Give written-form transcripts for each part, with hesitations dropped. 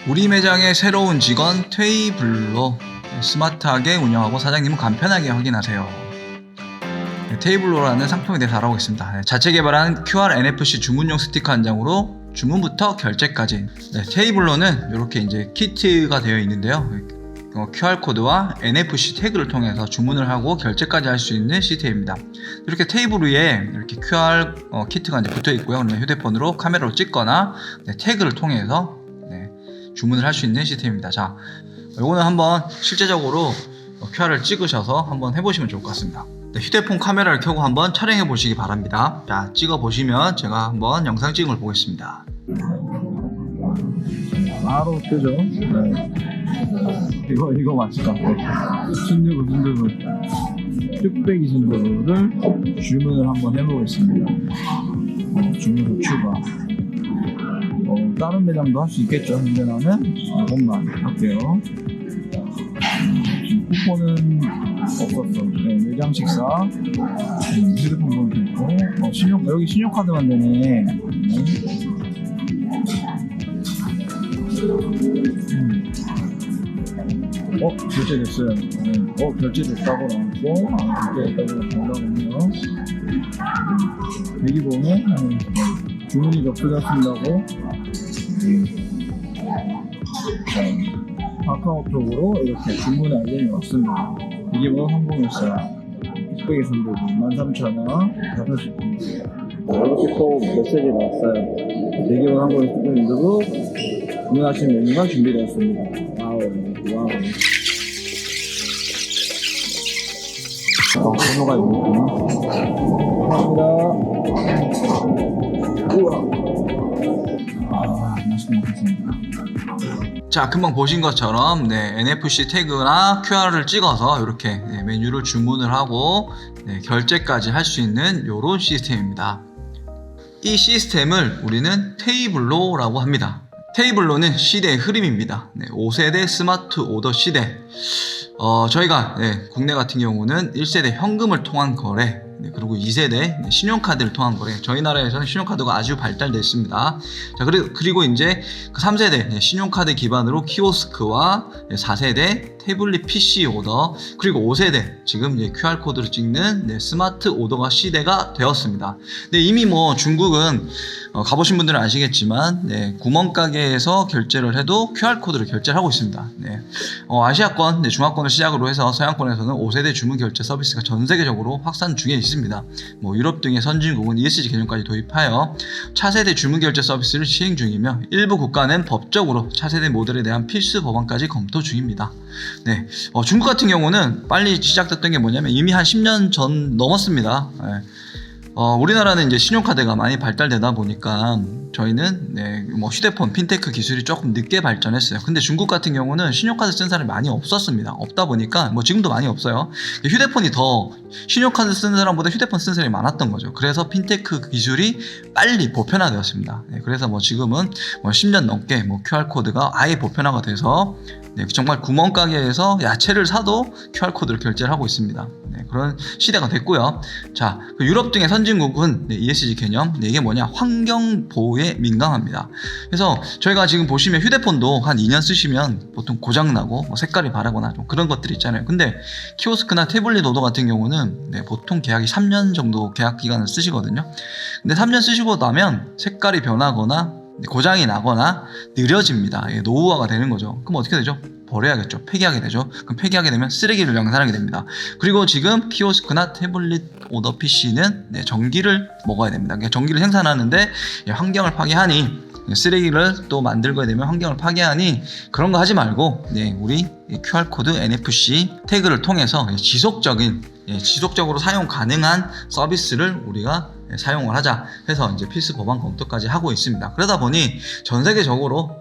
우리 매장의 새로운 직원 테이블로 스마트하게 운영하고 사장님은 간편하게 확인하세요. 테이블로라는 상품에 대해서 알아보겠습니다. 자체 개발한 QR NFC 주문용 스티커 한 장으로 주문부터 결제까지. 테이블로는 이렇게 이제 키트가 되어 있는데요. QR코드와 NFC 태그를 통해서 주문을 하고 결제까지 할 수 있는 시스템입니다. 이렇게 테이블 위에 이렇게 QR 키트가 이제 붙어 있고요. 그러면 휴대폰으로 카메라로 찍거나 태그를 통해서 주문을 할 수 있는 시스템입니다. 자, 이거는 한번 실제적으로 QR을 찍으셔서 한번 해보시면 좋을 것 같습니다. 휴대폰 카메라를 켜고 한번 촬영해 보시기 바랍니다. 자, 찍어 보시면 제가 한번 영상 찍은 걸 보겠습니다. 바로 뜨죠. 네. 이거 맛있다. 순두부 뚝배기 순두부를 주문을 한번 해보겠습니다. 주문 추가. 다른 매장도 할 수 있겠죠. 근데 나는 이것만 할게요. 지금 쿠폰은 없었어. 매장 식사, 휴대폰 번호 있고, 여기 신용카드만 되네. 결제됐어요. 결제됐다고 나왔고, 결제됐다고 나오고요. 대기번호, 주문이 접수됐습니다고. 카카오톡으로 이렇게 주문 알림이 왔습니다. 대기번호 항공일사, 뚝배기 순두부 13,000원, 5시. 이렇게 또 메시지 나왔어요. 대기번호 항공일사 뚝배기 순두부 주문하신 메뉴가 준비되었습니다. 와우. 번호가 있구나. 감사합니다. 우와. 맛있게 먹겠습니다. 자, 금방 보신 것처럼 NFC 태그나 QR을 찍어서 이렇게 메뉴를 주문을 하고 결제까지 할 수 있는 이런 시스템입니다. 이 시스템을 우리는 테이블로라고 합니다. 테이블로는 시대의 흐름입니다. 5세대 스마트 오더 시대. 저희가 국내 같은 경우는 1세대 현금을 통한 거래, 그리고 2세대 신용카드를 통한 거래. 저희 나라에서는 신용카드가 아주 발달됐습니다. 자, 그리고 이제 그 3세대 신용카드 기반으로 키오스크와 4세대 태블릿 PC 오더, 그리고 5세대 지금 QR코드를 찍는 스마트 오더가 시대가 되었습니다. 근데 이미 중국은 가보신 분들은 아시겠지만 구멍가게에서 결제를 해도 QR코드를 결제를 하고 있습니다. 아시아권, 중화권을 시작으로 해서 서양권에서는 5세대 주문 결제 서비스가 전 세계적으로 확산 중에 있습니다. 유럽 등의 선진국은 ESG 개념까지 도입하여 차세대 주문 결제 서비스를 시행 중이며 일부 국가는 법적으로 차세대 모델에 대한 필수 법안까지 검토 중입니다. 중국 같은 경우는 빨리 시작됐던 게 뭐냐면 이미 한 10년 전 넘었습니다. 우리나라는 이제 신용카드가 많이 발달되다 보니까 저희는 휴대폰 핀테크 기술이 조금 늦게 발전했어요. 근데 중국 같은 경우는 신용카드 쓴 사람이 많이 없었습니다. 없다 보니까 지금도 많이 없어요. 휴대폰이 더 신용카드 쓰는 사람보다 휴대폰 쓰는 사람이 많았던 거죠. 그래서 핀테크 기술이 빨리 보편화되었습니다. 그래서 지금은 10년 넘게 QR코드가 아예 보편화가 돼서 정말 구멍가게에서 야채를 사도 QR코드를 결제를 하고 있습니다. 그런 시대가 됐고요. 자, 유럽 등의 선진국은 ESG 개념, 이게 뭐냐, 환경 보호에 민감합니다. 그래서 저희가 지금 보시면 휴대폰도 한 2년 쓰시면 보통 고장나고 색깔이 바라거나 좀 그런 것들이 있잖아요. 근데 키오스크나 태블릿 오더 같은 경우는 보통 계약이 3년 정도 계약 기간을 쓰시거든요. 근데 3년 쓰시고 나면 색깔이 변하거나 고장이 나거나 느려집니다. 노후화가 되는 거죠. 그럼 어떻게 되죠? 버려야겠죠. 폐기하게 되죠. 그럼 폐기하게 되면 쓰레기를 양산하게 됩니다. 그리고 지금 키오스크나 태블릿 오더 PC는 전기를 먹어야 됩니다. 그러니까 전기를 생산하는데 환경을 파괴하니, 쓰레기를 또 만들게 되면 환경을 파괴하니 그런 거 하지 말고 우리 QR코드 NFC 태그를 통해서 지속적으로 사용 가능한 서비스를 우리가 사용을 하자 해서 이제 필수 법안 검토까지 하고 있습니다. 그러다 보니 전 세계적으로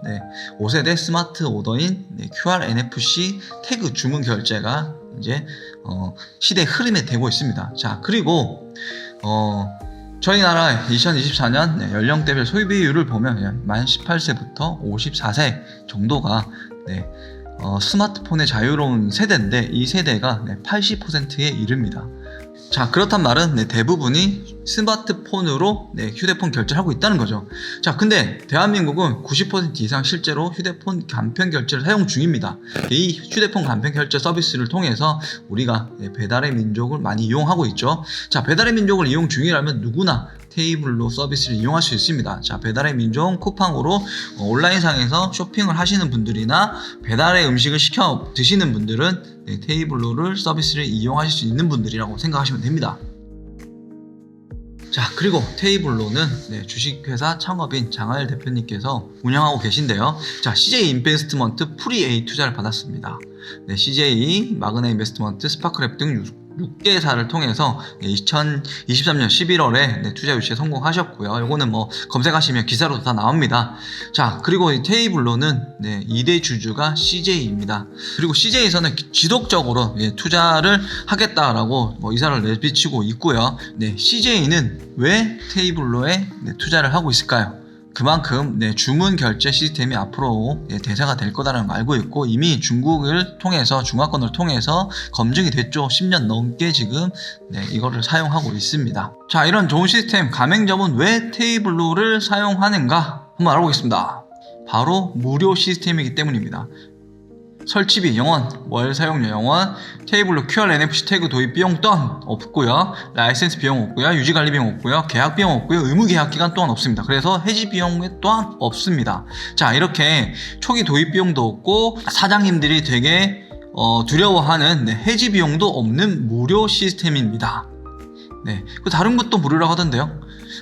5세대 스마트 오더인 QR NFC 태그 주문 결제가 이제 시대의 흐름에 되고 있습니다. 자, 그리고 저희 나라 2024년 연령대별 소비율을 보면 만 18세부터 54세 정도가 스마트폰의 자유로운 세대인데 이 세대가 80%에 이릅니다. 자, 그렇단 말은 대부분이 스마트폰으로 휴대폰 결제를 하고 있다는 거죠. 자, 근데 대한민국은 90% 이상 실제로 휴대폰 간편 결제를 사용 중입니다. 이 휴대폰 간편 결제 서비스를 통해서 우리가 배달의 민족을 많이 이용하고 있죠. 자, 배달의 민족을 이용 중이라면 누구나 테이블로 서비스를 이용할 수 있습니다. 자, 배달의 민족 쿠팡으로 온라인상에서 쇼핑을 하시는 분들이나 배달의 음식을 시켜 드시는 분들은 테이블로를 서비스를 이용하실 수 있는 분들이라고 생각하시면 됩니다. 자, 그리고 테이블로는 주식회사 창업인 장하일 대표님께서 운영하고 계신데요. 자, CJ 인베스트먼트 프리-A 투자를 받았습니다. CJ, 마그나 인베스트먼트, 스파크랩 등 6개사를 통해서 2023년 11월에 투자 유치에 성공하셨고요. 요거는 뭐 검색하시면 기사로도 다 나옵니다. 자, 그리고 이 테이블로는 2대 주주가 CJ입니다. 그리고 CJ에서는 지속적으로 투자를 하겠다라고 의사를 내비치고 있고요. CJ는 왜 테이블로에 투자를 하고 있을까요? 그만큼 주문 결제 시스템이 앞으로 대세가 될 거다라는 걸 알고 있고, 이미 중국을 통해서 중화권을 통해서 검증이 됐죠. 10년 넘게 지금 이거를 사용하고 있습니다. 자, 이런 좋은 시스템, 가맹점은 왜 테이블로를 사용하는가 한번 알아보겠습니다. 바로 무료 시스템이기 때문입니다. 설치비 0원, 월 사용료 0원, 테이블로 QR NFC 태그 도입 비용 또한 없고요, 라이센스 비용 없고요, 유지관리 비용 없고요, 계약 비용 없고요, 의무 계약 기간 또한 없습니다. 그래서 해지 비용 또한 없습니다. 자, 이렇게 초기 도입 비용도 없고 사장님들이 되게 두려워하는 해지 비용도 없는 무료 시스템입니다. 다른 것도 무료라고 하던데요.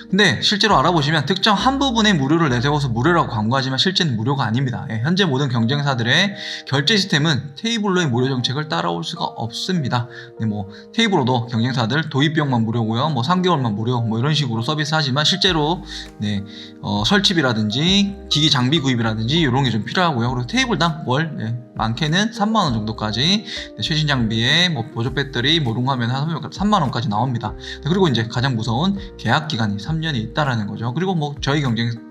근데 실제로 알아보시면 특정 한 부분의 무료를 내세워서 무료라고 광고하지만 실제는 무료가 아닙니다. 현재 모든 경쟁사들의 결제 시스템은 테이블로의 무료 정책을 따라올 수가 없습니다. 테이블로도 경쟁사들 도입 비용만 무료고요, 3개월만 무료 이런 식으로 서비스하지만 실제로 설치비라든지 기기 장비 구입이라든지 이런 게 좀 필요하고요. 그리고 테이블당 월 많게는 3만원 정도까지, 최신 장비에 보조 배터리, 모듏화면 하면 3만원까지 나옵니다. 그리고 이제 가장 무서운 계약 기간이 3년이 있다라는 거죠. 그리고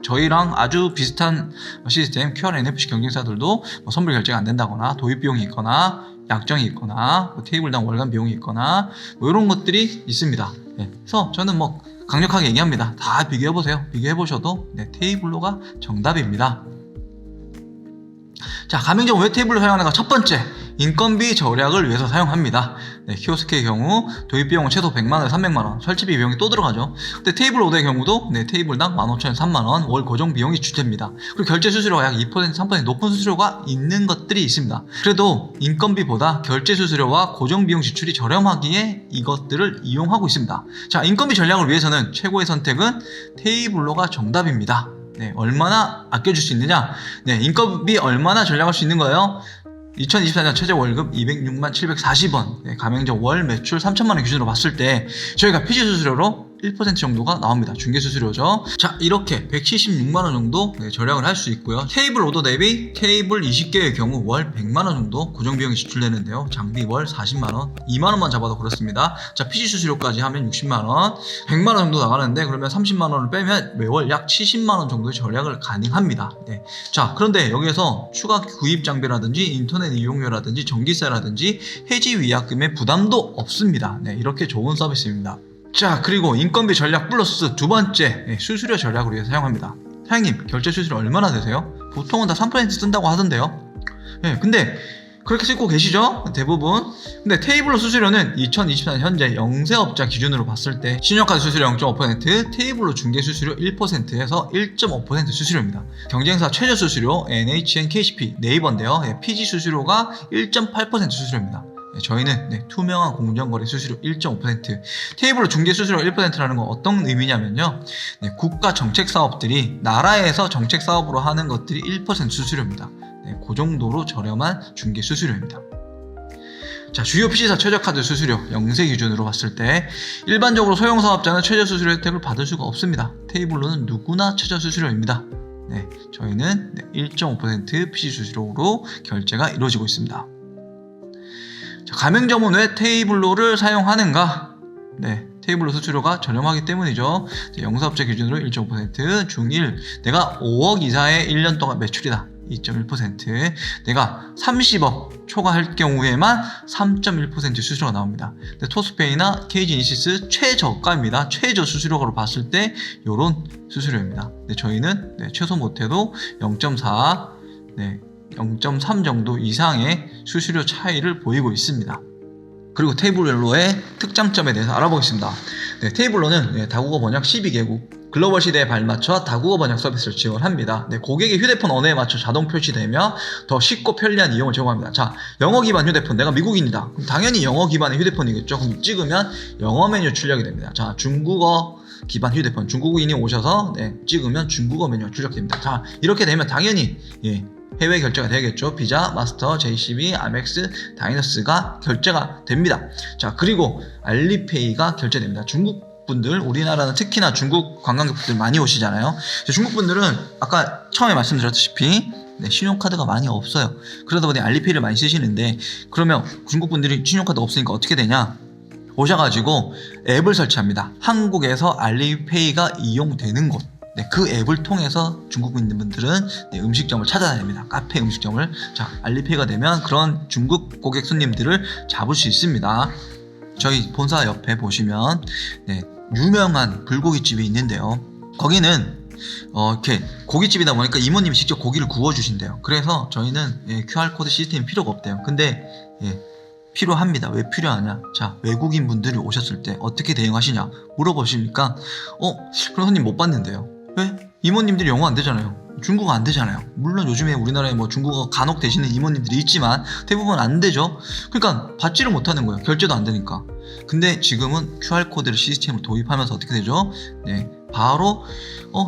저희랑 아주 비슷한 시스템 QR NFC 경쟁사들도 선불 결제가 안 된다거나 도입 비용이 있거나 약정이 있거나 테이블당 월간 비용이 있거나 이런 것들이 있습니다. 그래서 저는 강력하게 얘기합니다. 다 비교해보세요. 비교해보셔도 테이블로가 정답입니다. 자, 가맹점은 왜 테이블로 사용하는가? 첫 번째, 인건비 절약을 위해서 사용합니다. 키오스크의 경우 도입 비용은 최소 100만원, 300만원, 설치비 비용이 또 들어가죠. 근데 테이블 오더의 경우도 테이블당 15,000원, 3만원 월 고정 비용이 주됩니다. 그리고 결제 수수료가 약 2%, 3% 높은 수수료가 있는 것들이 있습니다. 그래도 인건비보다 결제 수수료와 고정 비용 지출이 저렴하기에 이것들을 이용하고 있습니다. 자, 인건비 전략을 위해서는 최고의 선택은 테이블로가 정답입니다. 얼마나 아껴줄 수 있느냐? 인건비 얼마나 절약할 수 있는 거예요? 2024년 최저 월급 206만 740원, 가맹점 월 매출 3천만원 기준으로 봤을 때 저희가 피지 수수료로 1% 정도가 나옵니다. 중개 수수료죠. 자, 이렇게 176만원 정도 절약을 할 수 있고요. 테이블 오더 대비 테이블 20개의 경우 월 100만원 정도 고정비용이 지출되는데요. 장비 월 40만원, 2만원만 잡아도 그렇습니다. 자, 피지 수수료까지 하면 60만원, 100만원 정도 나가는데 그러면 30만원을 빼면 매월 약 70만원 정도의 절약을 가능합니다. 자, 그런데 여기에서 추가 구입 장비라든지 인터넷 이용료라든지 전기세라든지 해지 위약금의 부담도 없습니다. 이렇게 좋은 서비스입니다. 자, 그리고 인건비 전략 플러스 두 번째, 수수료 전략을 위해서 사용합니다. 사장님, 결제 수수료 얼마나 되세요? 보통은 다 3% 쓴다고 하던데요. 근데 그렇게 쓰고 계시죠? 대부분. 근데 테이블로 수수료는 2024년 현재 영세업자 기준으로 봤을 때 신용카드 수수료 0.5%, 테이블로 중개 수수료 1%에서 1.5% 수수료입니다. 경쟁사 최저 수수료 NHN, KCP, 네이버인데요. PG 수수료가 1.8% 수수료입니다. 저희는 투명한 공정거래 수수료 1.5%, 테이블로 중개 수수료 1%라는 건 어떤 의미냐면요, 국가 정책 사업들이 나라에서 정책 사업으로 하는 것들이 1% 수수료입니다. 그 정도로 저렴한 중개 수수료입니다. 자, 주요 PC사 최저카드 수수료 영세 기준으로 봤을 때 일반적으로 소형사업자는 최저 수수료 혜택을 받을 수가 없습니다. 테이블로는 누구나 최저 수수료입니다. 저희는 1.5% PC 수수료로 결제가 이루어지고 있습니다. 자, 가맹점은 왜 테이블로를 사용하는가? 테이블로 수수료가 저렴하기 때문이죠. 영사업체 기준으로 1.5%, 중1, 내가 5억 이사의 1년 동안 매출이다. 2.1%. 내가 30억 초과할 경우에만 3.1% 수수료가 나옵니다. 근데 토스페이나 KG이니시스 최저가입니다. 최저 수수료로 봤을 때 요런 수수료입니다. 근데 저희는 최소 못해도 0.4, 0.3 정도 이상의 수수료 차이를 보이고 있습니다. 그리고 테이블로의 특장점에 대해서 알아보겠습니다. 테이블로는 다국어 번역 12개국, 글로벌 시대에 발맞춰 다국어 번역 서비스를 지원합니다. 고객의 휴대폰 언어에 맞춰 자동 표시되며 더 쉽고 편리한 이용을 제공합니다. 자, 영어 기반 휴대폰, 내가 미국인이다. 그럼 당연히 영어 기반의 휴대폰이겠죠. 그럼 찍으면 영어 메뉴 출력이 됩니다. 자, 중국어 기반 휴대폰, 중국인이 오셔서 찍으면 중국어 메뉴가 출력됩니다. 자, 이렇게 되면 당연히 해외 결제가 되겠죠. 비자, 마스터, JCB, 아멕스, 다이너스가 결제가 됩니다. 자, 그리고 알리페이가 결제됩니다. 중국 분들, 우리나라는 특히나 중국 관광객분들 많이 오시잖아요. 중국 분들은 아까 처음에 말씀드렸다시피 신용카드가 많이 없어요. 그러다 보니 알리페이를 많이 쓰시는데, 그러면 중국 분들이 신용카드 없으니까 어떻게 되냐? 오셔가지고 앱을 설치합니다. 한국에서 알리페이가 이용되는 곳. 그 앱을 통해서 중국인분들은 음식점을 찾아다닙니다. 카페 음식점을. 자, 알리페이가 되면 그런 중국 고객 손님들을 잡을 수 있습니다. 저희 본사 옆에 보시면 유명한 불고기집이 있는데요. 거기는 이렇게 고깃집이다 보니까 이모님이 직접 고기를 구워주신대요. 그래서 저희는 QR코드 시스템이 필요가 없대요. 근데 필요합니다. 왜 필요하냐? 자, 외국인 분들이 오셨을 때 어떻게 대응하시냐 물어보시니까 그런 손님 못 봤는데요. 왜? 이모님들이 영어 안 되잖아요. 중국어 안 되잖아요. 물론 요즘에 우리나라에 중국어 간혹 되시는 이모님들이 있지만 대부분 안 되죠. 그러니까 받지를 못하는 거예요. 결제도 안 되니까. 근데 지금은 QR코드를 시스템을 도입하면서 어떻게 되죠? 바로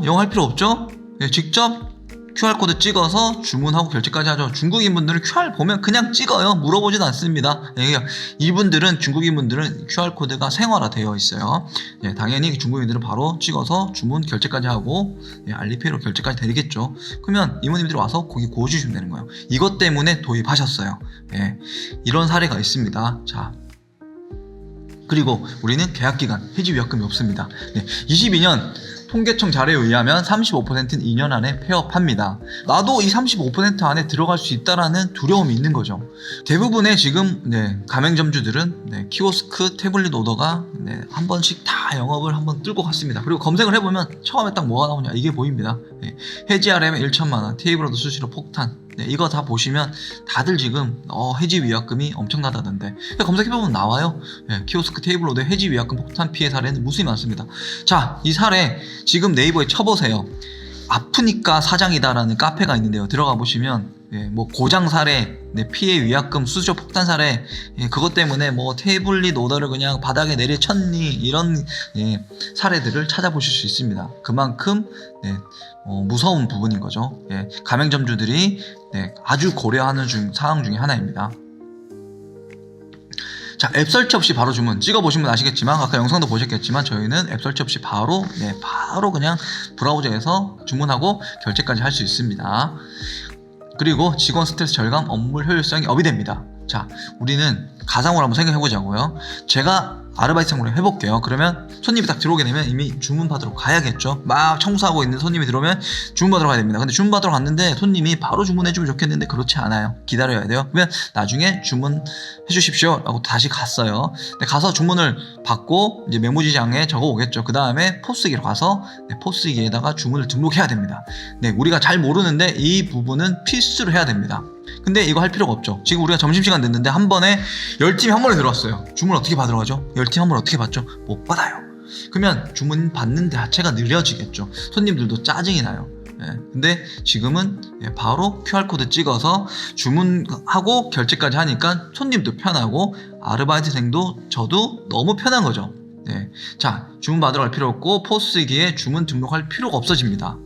영어 할 필요 없죠? 직접 QR코드 찍어서 주문하고 결제까지 하죠. 중국인분들은 QR 보면 그냥 찍어요. 물어보지도 않습니다. 중국인분들은 QR코드가 생활화되어 있어요. 당연히 중국인들은 바로 찍어서 주문 결제까지 하고 알리페이로 결제까지 되겠죠. 그러면 이모님들이 와서 고기 구워주시면 되는 거예요. 이것 때문에 도입하셨어요. 이런 사례가 있습니다. 자, 그리고 우리는 계약기간, 해지위약금이 없습니다. 22년 통계청 자료에 의하면 35%는 2년 안에 폐업합니다. 나도 이 35% 안에 들어갈 수 있다라는 두려움이 있는 거죠. 대부분의 지금 가맹점주들은 키오스크, 태블릿 오더가 한 번씩 다 영업을 한번 뚫고 갔습니다. 그리고 검색을 해보면 처음에 딱 뭐가 나오냐 이게 보입니다. 해지 RM에 1천만 원, 테이블 오더 수수료 폭탄. 이거 다 보시면 다들 지금 해지 위약금이 엄청나다던데 검색해보면 나와요. 키오스크 테이블 오더 해지 위약금 폭탄 피해 사례는 무수히 많습니다. 자, 이 사례 지금 네이버에 쳐보세요. 아프니까 사장이다라는 카페가 있는데요. 들어가 보시면 고장 사례, 피해 위약금, 수수료 폭탄 사례, 그것 때문에 태블릿 오더를 그냥 바닥에 내리쳤니 이런 사례들을 찾아보실 수 있습니다. 그만큼 무서운 부분인 거죠. 가맹점주들이 아주 고려하는 상황 중에 하나입니다. 자, 앱 설치 없이 바로 주문 찍어보시면 아시겠지만 아까 영상도 보셨겠지만 저희는 앱 설치 없이 바로 그냥 브라우저에서 주문하고 결제까지 할 수 있습니다. 그리고 직원 스트레스 절감, 업무 효율성이 업이 됩니다. 자, 우리는 가상으로 한번 생각해 보자고요. 제가 아르바이트 상으로 해볼게요. 그러면 손님이 딱 들어오게 되면 이미 주문 받으러 가야겠죠. 막 청소하고 있는 손님이 들어오면 주문 받으러 가야 됩니다. 근데 주문 받으러 갔는데 손님이 바로 주문해주면 좋겠는데 그렇지 않아요. 기다려야 돼요. 그러면 나중에 주문해 주십시오 라고 다시 갔어요. 근데 가서 주문을 받고 이제 메모지장에 적어 오겠죠. 그 다음에 포스기로 가서 포스기에다가 주문을 등록해야 됩니다. 우리가 잘 모르는데 이 부분은 필수로 해야 됩니다. 근데 이거 할 필요가 없죠. 지금 우리가 점심시간 됐는데 한 번에 10팀이 한 번에 들어왔어요. 주문 어떻게 받으러 가죠? 10팀 한 번에 어떻게 받죠? 못 받아요. 그러면 주문 받는 자체가 느려지겠죠. 손님들도 짜증이 나요. 근데 지금은 바로 QR코드 찍어서 주문하고 결제까지 하니까 손님도 편하고 아르바이트생도 저도 너무 편한 거죠. 자, 주문 받으러 갈 필요 없고 포스기에 주문 등록할 필요가 없어집니다.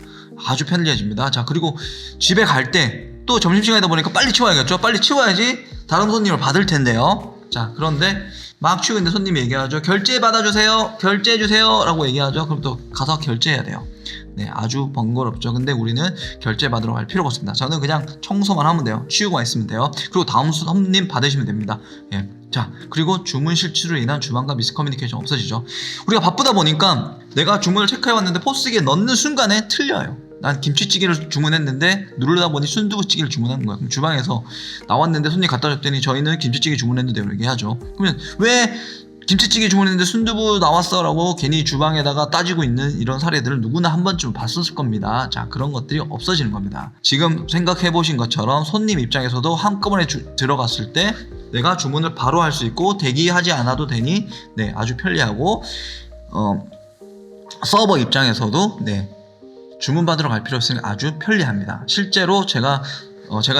아주 편리해집니다. 자, 그리고 집에 갈 때 또 점심시간이다 보니까 빨리 치워야겠죠. 빨리 치워야지 다른 손님을 받을 텐데요. 자, 그런데 막 치우고 있는데 손님이 얘기하죠. 결제 받아주세요. 결제해주세요 라고 얘기하죠. 그럼 또 가서 결제해야 돼요. 아주 번거롭죠. 근데 우리는 결제 받으러 갈 필요가 없습니다. 저는 그냥 청소만 하면 돼요. 치우고만 있으면 돼요. 그리고 다음 손님 받으시면 됩니다. 자, 그리고 주문 실추로 인한 주방과 미스커뮤니케이션 없어지죠. 우리가 바쁘다 보니까 내가 주문을 체크해왔는데 포스기에 넣는 순간에 틀려요. 난 김치찌개를 주문했는데 누르다 보니 순두부찌개를 주문하는 거야. 그럼 주방에서 나왔는데 손님 갖다 줬더니 저희는 김치찌개 주문했는데요, 이렇게 하죠. 그러면 왜 김치찌개 주문했는데 순두부 나왔어 라고 괜히 주방에다가 따지고 있는 이런 사례들을 누구나 한 번쯤 봤었을 겁니다. 자, 그런 것들이 없어지는 겁니다. 지금 생각해 보신 것처럼 손님 입장에서도 한꺼번에 들어갔을 때 내가 주문을 바로 할 수 있고 대기하지 않아도 되니 네, 아주 편리하고 서버 입장에서도 네, 주문 받으러 갈 필요 없으니 아주 편리합니다. 실제로 제가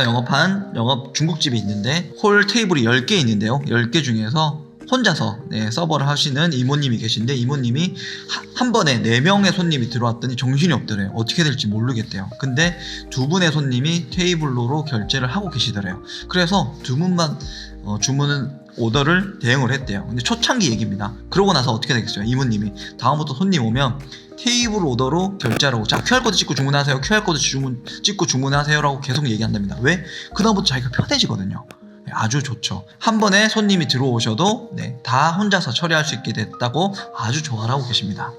영업한 중국집이 있는데 홀 테이블이 10개 있는데요. 10개 중에서 혼자서 네, 서버를 하시는 이모님이 계신데 이모님이 한 번에 4명의 손님이 들어왔더니 정신이 없더래요. 어떻게 될지 모르겠대요. 근데 2분의 손님이 테이블로로 결제를 하고 계시더래요. 그래서 2분만 주문은 오더를 대응을 했대요. 근데 초창기 얘기입니다. 그러고 나서 어떻게 되겠어요? 이모님이 다음부터 손님 오면 테이블 오더로 결제하라고, 자 QR코드 찍고 주문하세요, QR코드 찍고 주문하세요 라고 계속 얘기한답니다. 왜? 그다음부터 자기가 편해지거든요. 네, 아주 좋죠. 한 번에 손님이 들어오셔도 네, 다 혼자서 처리할 수 있게 됐다고 아주 좋아하고 계십니다.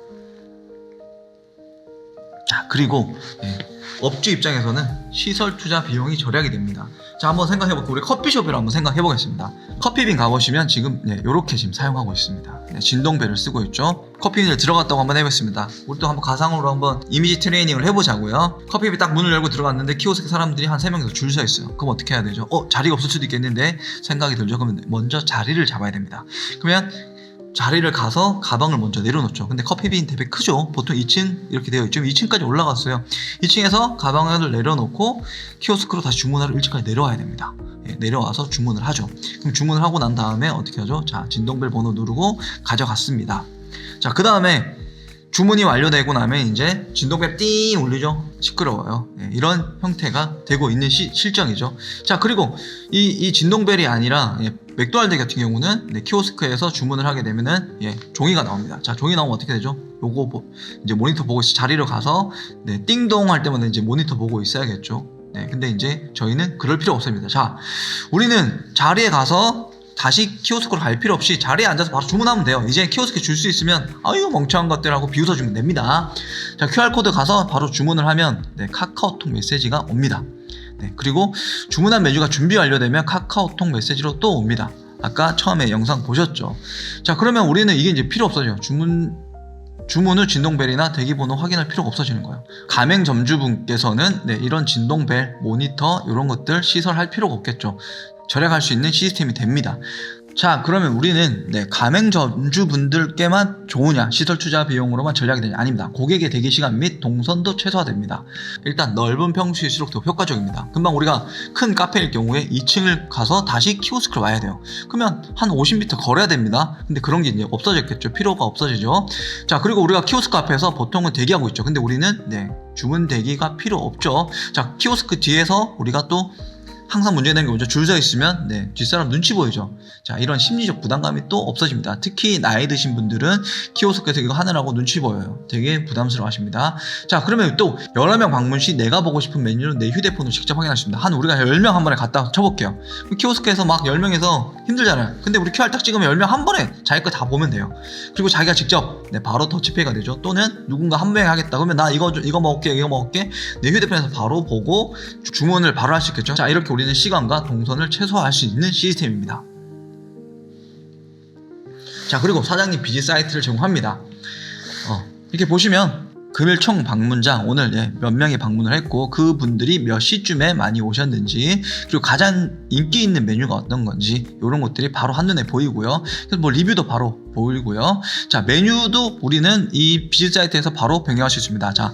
자, 그리고 네, 업주 입장에서는 시설 투자 비용이 절약이 됩니다. 자, 한번 생각해볼게요. 우리 커피숍을 한번 생각해보겠습니다. 커피빈 가보시면 지금 네, 요렇게 지금 사용하고 있습니다. 네, 진동벨을 쓰고 있죠. 커피빈을 들어갔다고 한번 해보겠습니다. 우리 또 한번 가상으로 한번 이미지 트레이닝을 해보자고요. 커피빈 딱 문을 열고 들어갔는데 키오스크 사람들이 한 3명 정도 줄 서 있어요. 그럼 어떻게 해야 되죠? 자리가 없을 수도 있겠는데 생각이 들죠. 그러면 먼저 자리를 잡아야 됩니다. 그러면 자리를 가서 가방을 먼저 내려놓죠. 근데 커피빈 되게 크죠. 보통 2층 이렇게 되어 있죠. 2층까지 올라갔어요. 2층에서 가방을 내려놓고 키오스크로 다시 주문하러 1층까지 내려와야 됩니다. 예, 내려와서 주문을 하죠. 그럼 주문을 하고 난 다음에 어떻게 하죠? 자, 진동벨 번호 누르고 가져갔습니다. 자, 그 다음에 주문이 완료되고 나면 이제 진동벨 띵 울리죠. 시끄러워요. 예, 이런 형태가 되고 있는 실정이죠. 자, 그리고 이 진동벨이 아니라 맥도날드 같은 경우는 네, 키오스크에서 주문을 하게 되면은 종이가 나옵니다. 자, 종이 나오면 어떻게 되죠? 요거 이제 모니터 보고 자리를 가서 네, 띵동 할 때마다 이제 모니터 보고 있어야겠죠. 네, 근데 이제 저희는 그럴 필요 없습니다. 자, 우리는 자리에 가서 다시 키오스크로 갈 필요 없이 자리에 앉아서 바로 주문하면 돼요. 이제 키오스크 줄 수 있으면 아유 멍청한 것들 하고 비웃어주면 됩니다. 자, QR코드 가서 바로 주문을 하면 네, 카카오톡 메시지가 옵니다. 네, 그리고 주문한 메뉴가 준비 완료되면 카카오톡 메시지로 또 옵니다. 아까 처음에 영상 보셨죠? 자, 그러면 우리는 이게 이제 필요 없어져요. 주문 후 진동벨이나 대기번호 확인할 필요가 없어지는 거예요. 가맹점주분께서는 네, 이런 진동벨, 모니터 이런 것들 시설할 필요가 없겠죠. 절약할 수 있는 시스템이 됩니다. 자, 그러면 우리는 네, 가맹점주분들께만 좋으냐, 시설 투자 비용으로만 절약이 되냐? 아닙니다. 고객의 대기 시간 및 동선도 최소화됩니다. 일단 넓은 평수일수록 더 효과적입니다. 금방 우리가 큰 카페일 경우에 2층을 가서 다시 키오스크를 와야 돼요. 그러면 한 50m 걸어야 됩니다. 근데 그런 게 이제 없어졌겠죠. 필요가 없어지죠. 자, 그리고 우리가 키오스크 앞에서 보통은 대기하고 있죠. 근데 우리는 네, 주문 대기가 필요 없죠. 자, 키오스크 뒤에서 우리가 또 항상 문제되는 게 먼저 줄 서 있으면 네, 뒷사람 눈치 보이죠. 자, 이런 심리적 부담감이 또 없어집니다. 특히 나이 드신 분들은 키오스크에서 이거 하느라고 눈치 보여요. 되게 부담스러워 하십니다. 자, 그러면 또 여러 명 방문 시 내가 보고 싶은 메뉴는 내 휴대폰으로 직접 확인할 수 있습니다. 한 우리가 10명 한 번에 갔다 쳐볼게요. 키오스크에서 막 10명에서 힘들잖아요. 근데 우리 QR 딱 찍으면 10명 한 번에 자기 거 다 보면 돼요. 그리고 자기가 직접 네, 바로 터치페이가 되죠. 또는 누군가 한 명이 하겠다 그러면 나 이거 먹을게 내 휴대폰에서 바로 보고 주문을 바로 할 수 있겠죠. 자, 이렇게 우리는 시간과 동선을 최소화할 수 있는 시스템입니다. 자, 그리고 사장님 비즈 사이트를 제공합니다. 이렇게 보시면 금일 총 방문자 오늘 몇 명이 방문을 했고 그분들이 몇 시쯤에 많이 오셨는지 그리고 가장 인기 있는 메뉴가 어떤 건지 이런 것들이 바로 한눈에 보이고요. 그래서 뭐 리뷰도 바로 보이고요. 자, 메뉴도 우리는 이 비즈 사이트에서 바로 변경할 수 있습니다. 자,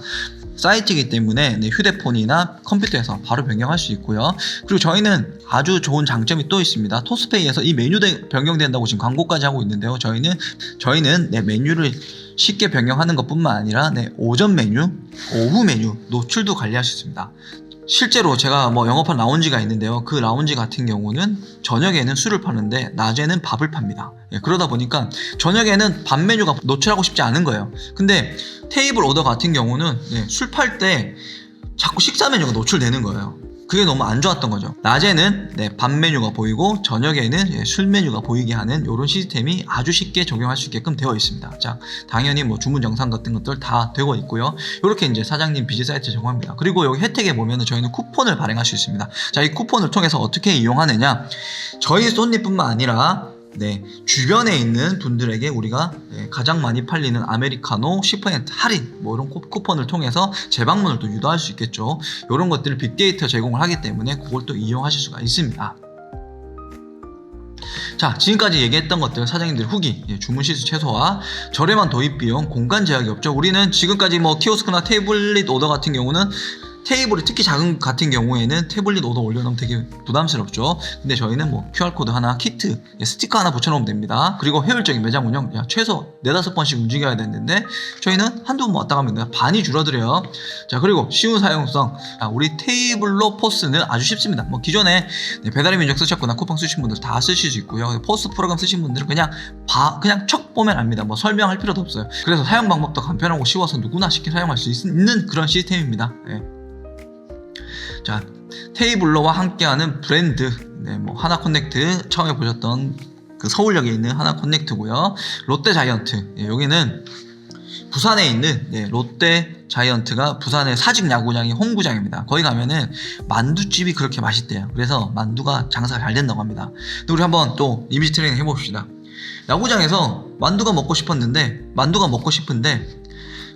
사이트이기 때문에 네, 휴대폰이나 컴퓨터에서 바로 변경할 수 있고요. 그리고 저희는 아주 좋은 장점이 또 있습니다. 토스페이에서 이 메뉴 변경된다고 지금 광고까지 하고 있는데요. 저희는 네, 메뉴를 쉽게 변경하는 것뿐만 아니라 네, 오전 메뉴, 오후 메뉴, 노출도 관리할 수 있습니다. 실제로 제가 뭐 영업한 라운지가 있는데요. 그 라운지 같은 경우는 저녁에는 술을 파는데 낮에는 밥을 팝니다. 그러다 보니까 저녁에는 밥 메뉴가 노출하고 싶지 않은 거예요. 근데 테이블 오더 같은 경우는 술 팔 때 자꾸 식사 메뉴가 노출되는 거예요. 그게 너무 안 좋았던 거죠. 낮에는 밥 메뉴가 보이고 저녁에는 술 메뉴가 보이게 하는 이런 시스템이 아주 쉽게 적용할 수 있게끔 되어 있습니다. 자, 당연히 뭐 주문 영상 같은 것들 다 되고 있고요. 이렇게 이제 사장님 비즈 사이트 제공합니다. 그리고 여기 혜택에 보면은 저희는 쿠폰을 발행할 수 있습니다. 자, 이 쿠폰을 통해서 어떻게 이용하느냐? 저희 손님뿐만 아니라 주변에 있는 분들에게 우리가 가장 많이 팔리는 아메리카노 10% 할인 뭐 이런 쿠폰을 통해서 재방문을 또 유도할 수 있겠죠. 이런 것들을 빅데이터 제공을 하기 때문에 그걸 또 이용하실 수가 있습니다. 자, 지금까지 얘기했던 것들 사장님들 후기, 주문 실수 최소화, 저렴한 도입 비용, 공간 제약이 없죠. 우리는 지금까지 뭐 키오스크나 태블릿 오더 같은 경우는 테이블이 특히 작은 같은 경우에는 태블릿 오더 올려놓으면 되게 부담스럽죠. 근데 저희는 뭐 QR코드 하나, 키트, 스티커 하나 붙여놓으면 됩니다. 그리고 효율적인 매장 운영, 최소 4-5번씩 움직여야 되는데 저희는 한두 번 왔다 가면 반이 줄어들어요. 자, 그리고 쉬운 사용성, 우리 테이블로 포스는 아주 쉽습니다. 뭐 기존에 배달의 민족 쓰셨거나 쿠팡 쓰신 분들 다 쓰실 수 있고요. 포스 프로그램 쓰신 분들은 그냥 척 보면 압니다. 뭐 설명할 필요도 없어요. 그래서 사용 방법도 간편하고 쉬워서 누구나 쉽게 사용할 수 있는 그런 시스템입니다. 자, 테이블로와 함께하는 브랜드, 뭐 하나 커넥트 처음에 보셨던 그 서울역에 있는 하나 커넥트고요. 롯데 자이언트, 여기는 부산에 있는 롯데 자이언트가 부산의 사직 야구장이 홈구장입니다. 거기 가면은 만두집이 그렇게 맛있대요. 그래서 만두가 장사가 잘 된다고 합니다. 근데 우리 한번 또 이미지 트레이닝 해봅시다. 야구장에서 만두가 먹고 싶은데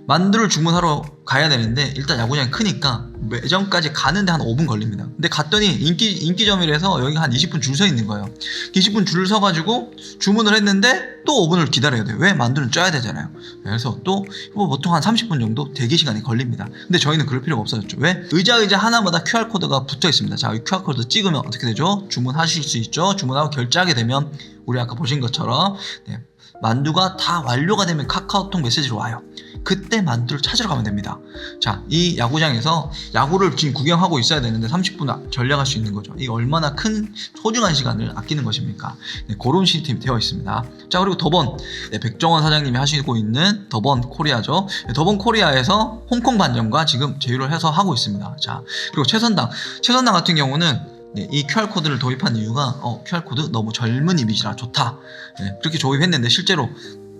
만두를 주문하러 가야 되는데 일단 야구장이 크니까 매점까지 가는데 한 5분 걸립니다. 근데 갔더니 인기점이라서 여기 한 20분 줄 서 있는 거예요. 20분 줄 서가지고 주문을 했는데 또 5분을 기다려야 돼요. 왜? 만두는 쪄야 되잖아요. 그래서 또 보통 한 30분 정도 대기 시간이 걸립니다. 근데 저희는 그럴 필요가 없어졌죠. 왜? 의자 하나마다 QR코드가 붙어 있습니다. 자, 이 QR코드 찍으면 어떻게 되죠? 주문하실 수 있죠. 주문하고 결제하게 되면 우리 아까 보신 것처럼 만두가 다 완료가 되면 카카오톡 메시지로 와요. 그때 만두를 찾으러 가면 됩니다. 자, 이 야구장에서 야구를 지금 구경하고 있어야 되는데 30분 전략할 수 있는 거죠. 이 얼마나 큰 소중한 시간을 아끼는 것입니까? 그런 시스템이 되어 있습니다. 자, 그리고 더번, 백종원 사장님이 하시고 있는 더번 코리아죠. 더번 코리아에서 홍콩 반점과 지금 제휴를 해서 하고 있습니다. 자, 그리고 최선당 같은 경우는 이 QR코드를 도입한 이유가 QR코드 너무 젊은 이미지라 좋다. 그렇게 조입했는데 실제로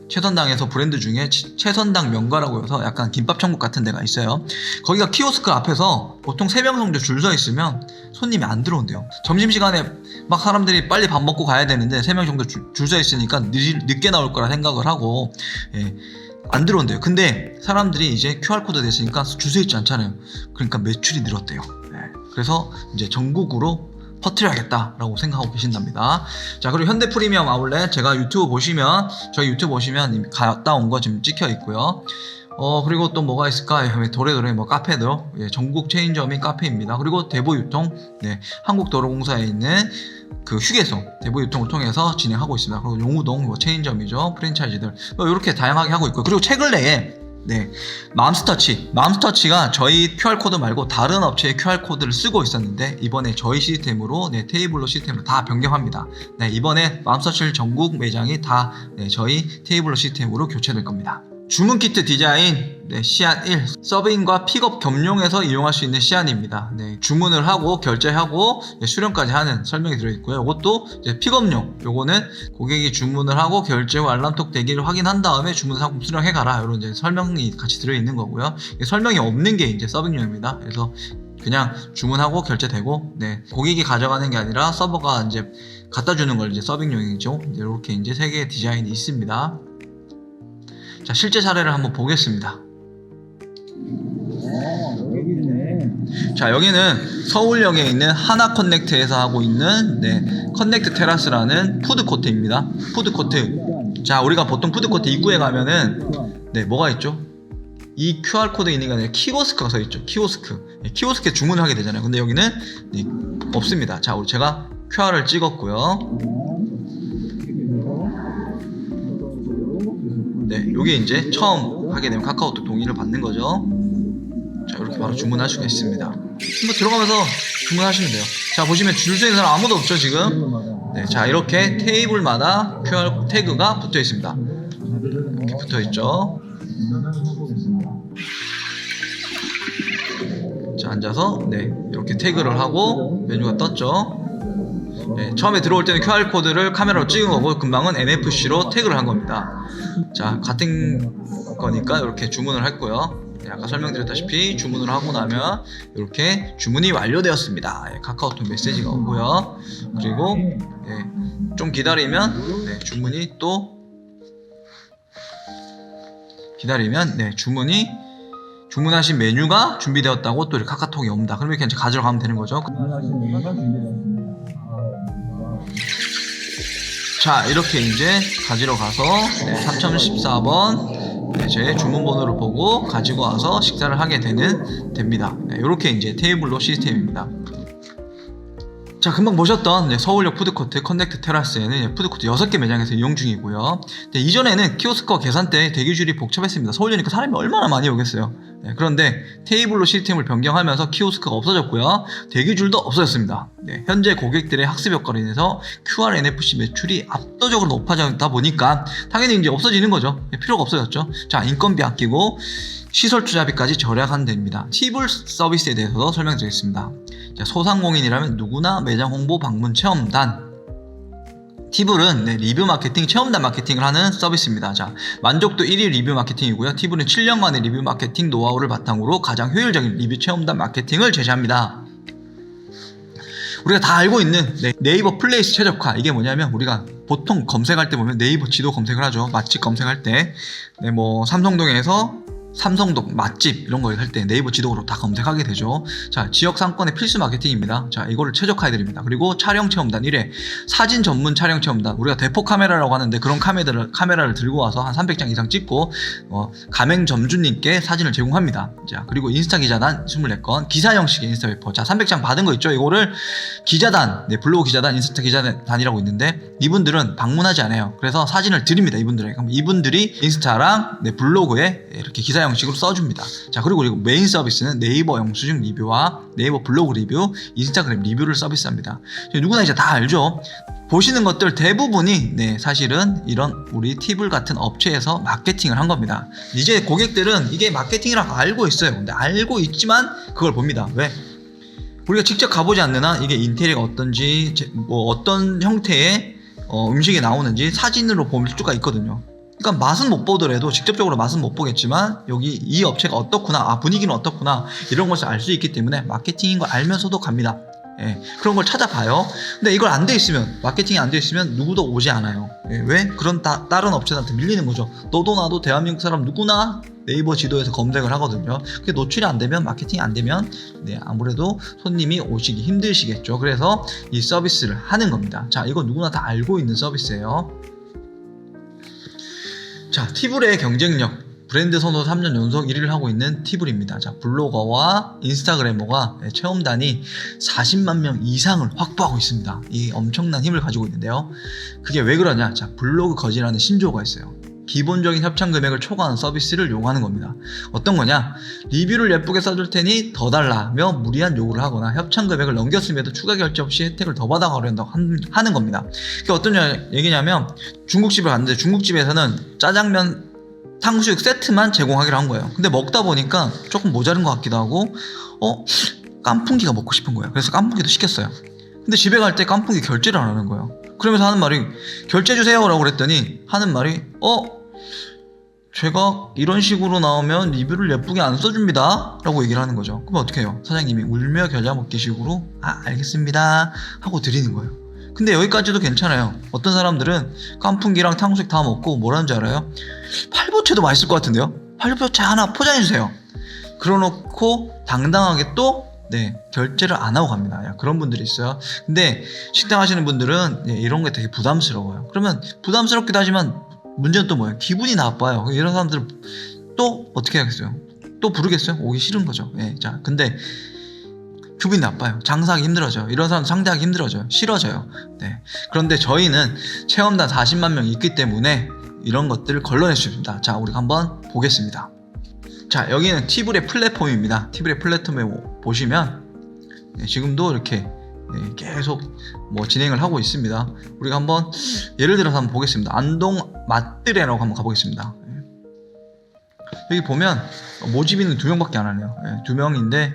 최선당에서 브랜드 중에 최선당 명가라고 해서 약간 김밥 천국 같은 데가 있어요. 거기가 키오스크 앞에서 보통 3명 정도 줄 서 있으면 손님이 안 들어온대요. 점심시간에 막 사람들이 빨리 밥 먹고 가야 되는데 3명 정도 줄 서 있으니까 늦게 나올 거라 생각을 하고 안 들어온대요. 근데 사람들이 이제 QR코드 됐으니까 줄 서 있지 않잖아요. 그러니까 매출이 늘었대요. 그래서 이제 전국으로 퍼뜨려야겠다라고 생각하고 계신답니다. 자, 그리고 현대 프리미엄 아울렛 제가 저희 유튜브 보시면 갔다 온 거 지금 찍혀 있고요. 그리고 또 뭐가 있을까? 도래도래 뭐 카페도 전국 체인점이 카페입니다. 그리고 대보유통, 한국도로공사에 있는 그 휴게소 대보유통을 통해서 진행하고 있습니다. 그리고 용우동 뭐 체인점이죠. 프랜차이즈들 이렇게 다양하게 하고 있고요. 그리고 최근 내에 맘스터치가 저희 QR코드 말고 다른 업체의 QR코드를 쓰고 있었는데 이번에 저희 시스템으로 테이블로 시스템으로 다 변경합니다. 이번에 맘스터치 전국 매장이 다 저희 테이블로 시스템으로 교체될 겁니다. 주문 키트 디자인 시안 1 서빙과 픽업 겸용해서 이용할 수 있는 시안입니다. 주문을 하고 결제하고 수령까지 하는 설명이 들어있고요. 이것도 이제 픽업용, 요거는 고객이 주문을 하고 결제 후 알람톡 대기를 확인한 다음에 주문 상품 수령해 가라, 이런 이제 설명이 같이 들어있는 거고요. 설명이 없는 게 이제 서빙용입니다. 그래서 그냥 주문하고 결제되고 고객이 가져가는 게 아니라 서버가 이제 갖다 주는 걸 이제 서빙용이죠. 이렇게 이제 3개의 디자인이 있습니다. 자, 실제 사례를 한번 보겠습니다. 여기 있네. 자, 여기는 서울역에 있는 하나 커넥트에서 하고 있는 커넥트 테라스라는 푸드코트입니다. 푸드코트. 자, 우리가 보통 푸드코트 입구에 가면은 뭐가 있죠? 이 QR코드 있는 게 아니라 키오스크가 서 있죠. 키오스크에 주문을 하게 되잖아요. 근데 여기는 없습니다. 자, 제가 QR을 찍었고요. 요게 이제 처음 하게 되면 카카오톡 동의를 받는 거죠. 자, 이렇게 바로 주문할 수가 있습니다. 한번 들어가면서 주문하시면 돼요. 자, 보시면 줄 서 있는 사람 아무도 없죠, 지금. 자, 이렇게 테이블마다 QR 태그가 붙어 있습니다. 이렇게 붙어 있죠. 자, 앉아서 네, 이렇게 태그를 하고 메뉴가 떴죠. 네, 처음에 들어올 때는 QR코드를 카메라로 찍은 거고 금방은 NFC로 태그를 한 겁니다. 자, 같은 거니까 이렇게 주문을 했고요. 네, 아까 설명드렸다시피 주문을 하고 나면 이렇게 주문이 완료되었습니다. 네, 카카오톡 메시지가 오고요. 그리고 네, 좀 기다리면 네, 주문이 또 네, 주문하신 메뉴가 준비되었다고 또 이렇게 카카오톡이 옵니다. 그럼 이렇게 이제 가지러 가면 되는 거죠. 주문하신 메뉴가 준비되었습니다. 자, 이렇게 이제 가지러 가서 네, 3014번 네, 제 주문 번호를 보고 가지고 와서 식사를 하게 됩니다. 네, 이렇게 이제 테이블로 시스템입니다. 자, 금방 보셨던 서울역 푸드코트 커넥트 테라스에는 푸드코트 6개 매장에서 이용 중이고요. 네, 이전에는 키오스크와 계산대 대기줄이 복잡했습니다. 서울역이니까 사람이 얼마나 많이 오겠어요. 네, 그런데 테이블로 시스템을 변경하면서 키오스크가 없어졌고요. 대기줄도 없어졌습니다. 네, 현재 고객들의 학습 효과로 인해서 QR NFC 매출이 압도적으로 높아졌다 보니까 당연히 이제 없어지는 거죠. 네, 필요가 없어졌죠. 자, 인건비 아끼고 시설 투자비까지 절약하면 됩니다. 팁을 서비스에 대해서도 설명드리겠습니다. 자, 소상공인이라면 누구나 매장 홍보 방문 체험단. 티블은 네, 리뷰 마케팅, 체험단 마케팅을 하는 서비스입니다. 자, 만족도 1위 리뷰 마케팅이고요. 티블은 7년간의 리뷰 마케팅 노하우를 바탕으로 가장 효율적인 리뷰 체험단 마케팅을 제시합니다. 우리가 다 알고 있는 네이버 플레이스 최적화, 이게 뭐냐면 우리가 보통 검색할 때 보면 네이버 지도 검색을 하죠. 맛집 검색할 때 네, 뭐 삼성동에서 삼성동 맛집 이런 거 할 때 네이버 지도로 다 검색하게 되죠. 자, 지역 상권의 필수 마케팅입니다. 자, 이거를 최적화해 드립니다. 그리고 촬영 체험단 1회 사진 전문 촬영 체험단, 우리가 대포 카메라라고 하는데 그런 카메라를 들고 와서 한 300장 이상 찍고 가맹 점주님께 사진을 제공합니다. 자, 그리고 인스타 기자단 24건 기사 형식의 인스타 페이퍼. 자, 300장 받은 거 있죠. 이거를 기자단, 네, 블로그 기자단, 인스타 기자단이라고 있는데 이분들은 방문하지 않아요. 그래서 사진을 드립니다. 이분들에게. 그럼 이분들이 인스타랑 네, 블로그에 이렇게 기사 형식으로 써줍니다. 자, 그리고 메인 서비스는 네이버 영수증 리뷰와 네이버 블로그 리뷰, 인스타그램 리뷰를 서비스합니다. 누구나 이제 다 알죠. 보시는 것들 대부분이 네, 사실은 이런 우리 티블 같은 업체에서 마케팅을 한 겁니다. 이제 고객들은 이게 마케팅이라고 알고 있어요. 근데 알고 있지만 그걸 봅니다. 왜? 우리가 직접 가보지 않는 한 이게 인테리어가 어떤지, 뭐 어떤 형태의 음식이 나오는지 사진으로 볼 수가 있거든요. 그러니까 맛은 못 보더라도, 직접적으로 맛은 못 보겠지만 여기 이 업체가 어떻구나, 분위기는 어떻구나, 이런 것을 알 수 있기 때문에 마케팅인 걸 알면서도 갑니다. 예, 그런 걸 찾아봐요. 근데 이걸 안 돼 있으면, 마케팅이 안 돼 있으면 누구도 오지 않아요. 예, 왜? 그런 다른 업체들한테 밀리는 거죠. 너도 나도 대한민국 사람 누구나 네이버 지도에서 검색을 하거든요. 그게 노출이 안 되면, 마케팅이 안 되면 네, 아무래도 손님이 오시기 힘드시겠죠. 그래서 이 서비스를 하는 겁니다. 자, 이거 누구나 다 알고 있는 서비스예요. 자, 티블의 경쟁력, 브랜드 선호 3년 연속 1위를 하고 있는 티블입니다. 자, 블로거와 인스타그래머가 체험단이 40만 명 이상을 확보하고 있습니다. 이 엄청난 힘을 가지고 있는데요. 그게 왜 그러냐? 자, 블로그 거지라는 신조어가 있어요. 기본적인 협찬 금액을 초과하는 서비스를 요구하는 겁니다. 어떤 거냐? 리뷰를 예쁘게 써줄 테니 더 달라며 무리한 요구를 하거나 협찬 금액을 넘겼음에도 추가 결제 없이 혜택을 더 받아가려고 하는 겁니다. 그게 어떤 얘기냐면, 중국집을 갔는데 중국집에서는 짜장면 탕수육 세트만 제공하기로 한 거예요. 근데 먹다 보니까 조금 모자른 것 같기도 하고 깐풍기가 먹고 싶은 거예요. 그래서 깐풍기도 시켰어요. 근데 집에 갈 때 깐풍기 결제를 안 하는 거예요. 그러면서 하는 말이, 결제 주세요 라고 그랬더니 하는 말이, 제가 이런 식으로 나오면 리뷰를 예쁘게 안 써줍니다 라고 얘기를 하는 거죠. 그럼 어떻게 해요? 사장님이 울며 겨자 먹기 식으로 알겠습니다 하고 드리는 거예요. 근데 여기까지도 괜찮아요. 어떤 사람들은 깐풍기랑 탕수육 다 먹고 뭐라는 줄 알아요? 팔보채도 맛있을 것 같은데요? 팔보채 하나 포장해주세요. 그러놓고 당당하게 또 결제를 안 하고 갑니다. 야, 그런 분들이 있어요. 근데 식당 하시는 분들은 이런 게 되게 부담스러워요. 그러면 부담스럽기도 하지만 문제는 또 뭐예요? 기분이 나빠요. 이런 사람들은 또 어떻게 하겠어요? 또 부르겠어요? 오기 싫은 거죠. 자, 근데 기분이 나빠요. 장사하기 힘들어져요. 이런 사람 상대하기 힘들어져요. 싫어져요. 그런데 저희는 체험단 40만 명이 있기 때문에 이런 것들을 걸러낼 수 있습니다. 자, 우리가 한번 보겠습니다. 자, 여기는 티블의 플랫폼입니다. 티블의 플랫폼에 보시면 지금도 이렇게 계속 진행을 하고 있습니다. 우리가 한번 예를 들어서 한번 보겠습니다. 안동 맛들에라고 한번 가보겠습니다. 여기 보면 모집인은 2명밖에 안 하네요. 2명인데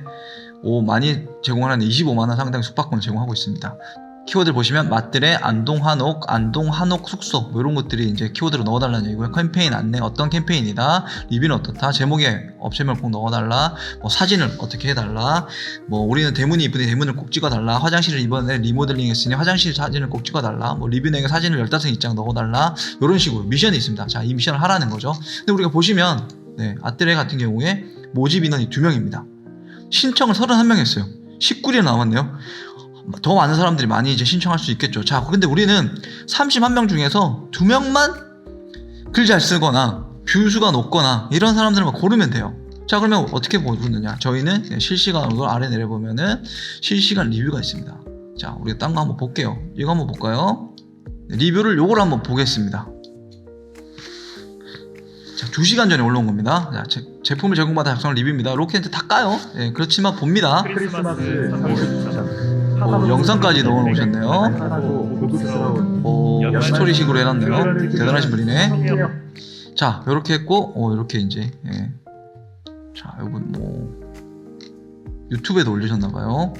많이 제공하는 25만원 상당의 숙박권을 제공하고 있습니다. 키워드를 보시면 맛들의 안동 한옥 숙소 뭐 이런 것들이 이제 키워드로 넣어달라는 얘기고요. 캠페인 안내 어떤 캠페인이다, 리뷰는 어떻다, 제목에 업체명 꼭 넣어달라, 뭐 사진을 어떻게 해달라, 뭐 우리는 대문이 이쁘니 대문을 꼭 찍어달라, 화장실을 이번에 리모델링 했으니 화장실 사진을 꼭 찍어달라, 뭐 리뷰 내용에 사진을 15장 넣어달라, 이런 식으로 미션이 있습니다. 자, 이 미션을 하라는 거죠. 근데 우리가 보시면 아뜨레 같은 경우에 모집 인원이 2명입니다. 신청을 31명 했어요. 19일이 남았네요. 더 많은 사람들이 많이 이제 신청할 수 있겠죠. 자, 근데 우리는 31명 중에서 2명만 글 잘 쓰거나 뷰수가 높거나 이런 사람들만 고르면 돼요. 자, 그러면 어떻게 고르느냐? 저희는 실시간으로 아래 내려보면은 실시간 리뷰가 있습니다. 자, 우리가 딴 거 한번 볼게요. 이거 한번 볼까요? 리뷰를 요걸 한번 보겠습니다. 자, 2시간 전에 올라온 겁니다. 자, 제품을 제공받아 작성한 리뷰입니다. 로켓 다 까요. 그렇지만 봅니다. 영상까지 넣어놓으셨네요. 스토리식으로 해놨네요. 대단하신 분이네. 자, 이렇게 했고, 이렇게 이제, 자, 이분 뭐 유튜브에도 올리셨나봐요.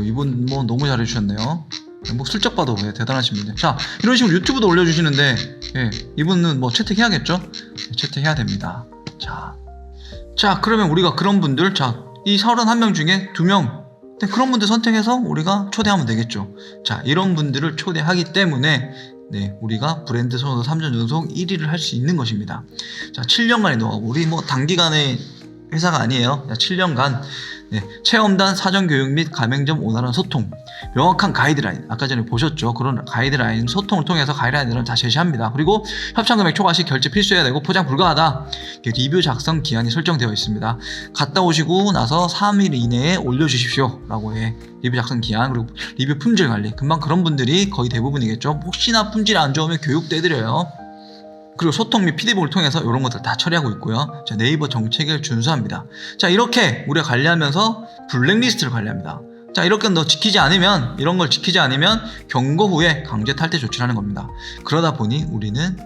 이분 뭐 너무 잘해주셨네요. 뭐 슬쩍 봐도 대단하신 분이에요. 자, 이런 식으로 유튜브도 올려주시는데, 이분은 뭐 채택해야겠죠? 채택해야 됩니다. 자, 그러면 우리가 그런 분들, 이 31명 중에 2명, 그런 분들 선택해서 우리가 초대하면 되겠죠. 자, 이런 분들을 초대하기 때문에, 우리가 브랜드 선호도 3년 연속 1위를 할 수 있는 것입니다. 자, 7년간의 노하우. 우리 뭐 단기간의 회사가 아니에요. 7년간, 체험단, 사전교육 및 가맹점 원활한 소통, 명확한 가이드라인, 아까 전에 보셨죠? 그런 가이드라인, 소통을 통해서 가이드라인을 다 제시합니다. 그리고 협찬금액 초과 시 결제 필수해야 되고 포장 불가하다. 리뷰 작성 기한이 설정되어 있습니다. 갔다 오시고 나서 3일 이내에 올려주십시오 라고 해. 리뷰 작성 기한, 그리고 리뷰 품질 관리. 금방 그런 분들이 거의 대부분이겠죠. 혹시나 품질이 안 좋으면 교육도 해드려요. 그리고 소통 및 피드백을 통해서 이런 것들 다 처리하고 있고요. 자, 네이버 정책을 준수합니다. 자, 이렇게 우리가 관리하면서 블랙리스트를 관리합니다. 자, 이렇게 이런 걸 지키지 않으면 경고 후에 강제 탈퇴 조치를 하는 겁니다. 그러다 보니 우리는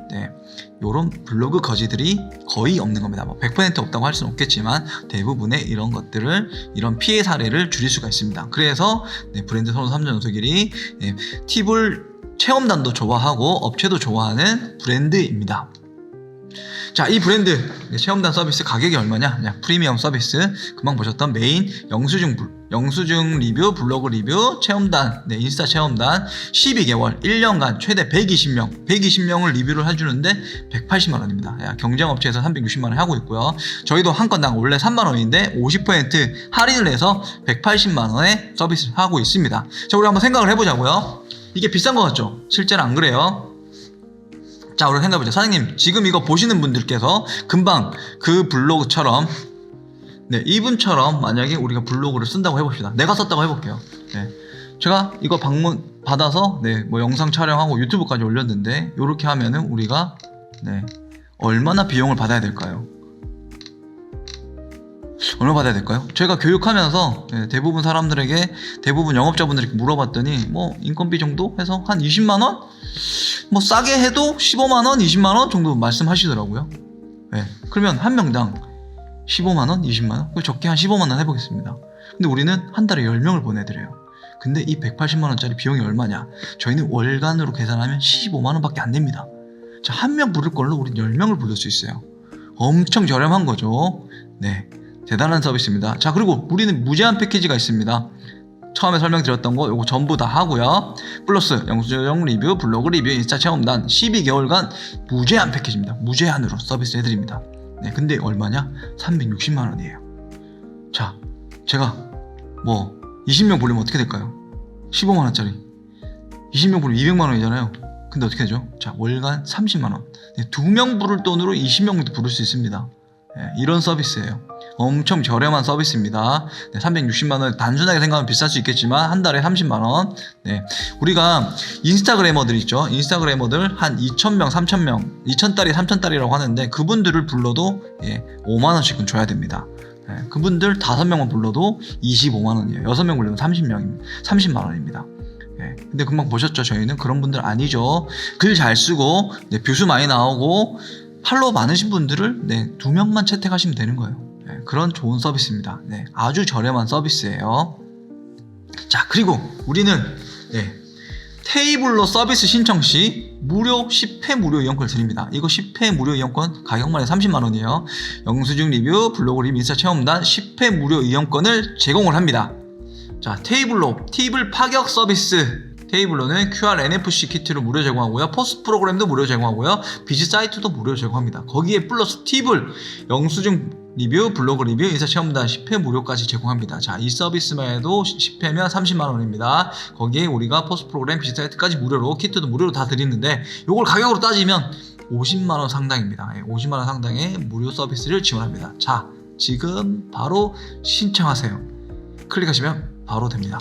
이런 블로그 거지들이 거의 없는 겁니다. 뭐 100% 없다고 할 수는 없겠지만 대부분의 이런 피해 사례를 줄일 수가 있습니다. 그래서 브랜드 선호 3년 연속 1위, 팁을 체험단도 좋아하고 업체도 좋아하는 브랜드입니다. 자, 이 브랜드 체험단 서비스 가격이 얼마냐? 프리미엄 서비스, 금방 보셨던 메인 영수증 리뷰, 블로그 리뷰, 체험단, 인스타 체험단 12개월 1년간 최대 120명을 리뷰를 해주는데 180만원입니다. 경쟁업체에서 360만원 하고 있고요. 저희도 한 건당 원래 3만원인데 50% 할인을 해서 180만원에 서비스를 하고 있습니다. 자, 우리 한번 생각을 해보자고요. 이게 비싼 것 같죠? 실제는 안 그래요. 자, 우리 생각해보자. 사장님, 지금 이거 보시는 분들께서 금방 그 블로그처럼, 이분처럼 만약에 우리가 블로그를 쓴다고 해봅시다. 내가 썼다고 해볼게요. 제가 이거 방문 받아서, 뭐 영상 촬영하고 유튜브까지 올렸는데, 이렇게 하면은 우리가, 얼마나 비용을 받아야 될까요? 얼마 받아야 될까요? 제가 교육하면서 대부분 영업자분들에게 물어봤더니 뭐 인건비 정도 해서 한 20만원? 뭐 싸게 해도 15만원, 20만원 정도 말씀하시더라고요. 그러면 한 명당 15만원, 20만원? 적게 한 15만원 해보겠습니다. 근데 우리는 한 달에 10명을 보내드려요. 근데 이 180만원짜리 비용이 얼마냐? 저희는 월간으로 계산하면 15만원밖에 안 됩니다. 자, 한 명 부를 걸로 우린 10명을 부를 수 있어요. 엄청 저렴한 거죠. 대단한 서비스입니다. 자, 그리고 우리는 무제한 패키지가 있습니다. 처음에 설명드렸던 거 요거 전부 다 하고요. 플러스 영수증 리뷰, 블로그 리뷰, 인스타 체험단 12개월간 무제한 패키지입니다. 무제한으로 서비스 해드립니다. 근데 얼마냐? 360만원이에요. 자, 제가 뭐 20명 부르면 어떻게 될까요? 15만원짜리 20명 부르면 200만원이잖아요. 근데 어떻게 되죠? 자, 월간 30만원. 2명 부를 돈으로 20명도 부를 수 있습니다. 이런 서비스예요. 엄청 저렴한 서비스입니다. 360만원 단순하게 생각하면 비쌀 수 있겠지만 한 달에 30만원. 우리가 인스타그래머들 있죠. 인스타그래머들 한 2,000명, 3,000명, 2,000달이, 3,000달이라고 하는데 그분들을 불러도 5만원씩은 줘야 됩니다. 그분들 5명만 불러도 25만원이에요. 6명 불러도 30만원입니다. 근데 금방 보셨죠? 저희는 그런 분들 아니죠. 글 잘 쓰고 뷰수 많이 나오고 팔로워 많으신 분들을 2명만 채택하시면 되는 거예요. 네, 그런 좋은 서비스입니다. 네, 아주 저렴한 서비스예요. 자, 그리고 우리는 테이블러 서비스 신청 시 무료 10회 무료 이용권을 드립니다. 이거 10회 무료 이용권 가격만 해서 30만원이에요. 영수증 리뷰, 블로그 리뷰, 인스타 체험단 10회 무료 이용권을 제공을 합니다. 자, 테이블러 팁을 파격 서비스. 테이블러는 QR NFC 키트를 무료 제공하고요. 포스트 프로그램도 무료 제공하고요. 비즈 사이트도 무료 제공합니다. 거기에 플러스 팁을 영수증 리뷰, 블로그 리뷰, 인사 체험단 10회 무료까지 제공합니다. 자, 이 서비스만 해도 10회면 30만원입니다. 거기에 우리가 포스트 프로그램, 비즈 사이트까지 무료로, 키트도 무료로 다 드리는데 요걸 가격으로 따지면 50만원 상당입니다. 50만원 상당의 무료 서비스를 지원합니다. 자, 지금 바로 신청하세요. 클릭하시면 바로 됩니다.